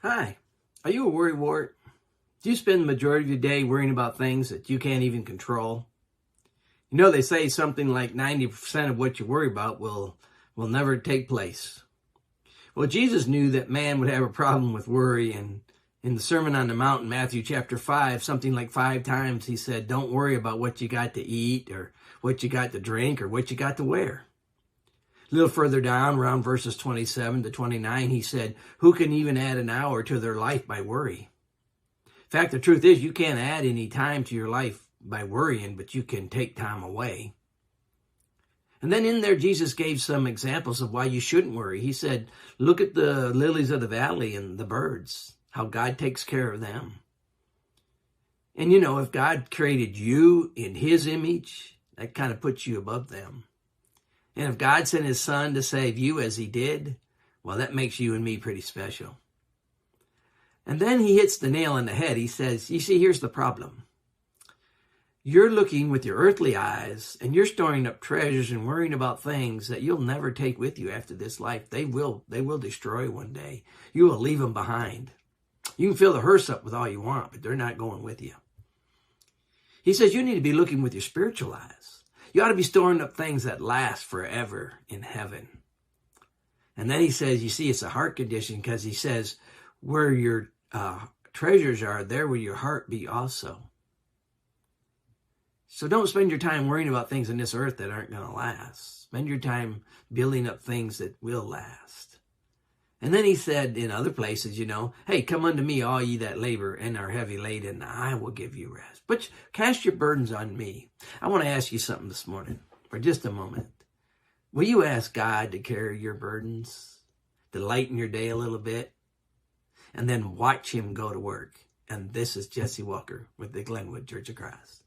Hi, are you a worrywart? Do you spend the majority of your day worrying about things that you can't even control? You know, they say something like 90% of what you worry about will never take place. Well, Jesus knew that man would have a problem with worry, and in the Sermon on the Mount in Matthew chapter 5, something like 5 times he said, don't worry about what you got to eat or what you got to drink or what you got to wear. A little further down, around verses 27 to 29, he said, who can even add an hour to their life by worry? In fact, the truth is you can't add any time to your life by worrying, but you can take time away. And then in there, Jesus gave some examples of why you shouldn't worry. He said, look at the lilies of the valley and the birds, how God takes care of them. And you know, if God created you in his image, that kind of puts you above them. And if God sent his son to save you as he did, well, that makes you and me pretty special. And then he hits the nail on the head. He says, you see, here's the problem. You're looking with your earthly eyes and you're storing up treasures and worrying about things that you'll never take with you after this life. They will destroy one day. You will leave them behind. You can fill the hearse up with all you want, but they're not going with you. He says you need to be looking with your spiritual eyes. You ought to be storing up things that last forever in heaven. And then he says, you see, it's a heart condition, because he says, where your treasures are, there will your heart be also. So don't spend your time worrying about things on this earth that aren't going to last. Spend your time building up things that will last. And then he said in other places, you know, hey, come unto me, all ye that labor and are heavy laden, and I will give you rest. But cast your burdens on me. I want to ask you something this morning for just a moment. Will you ask God to carry your burdens, to lighten your day a little bit, and then watch him go to work? And this is Jesse Walker with the Glenwood Church of Christ.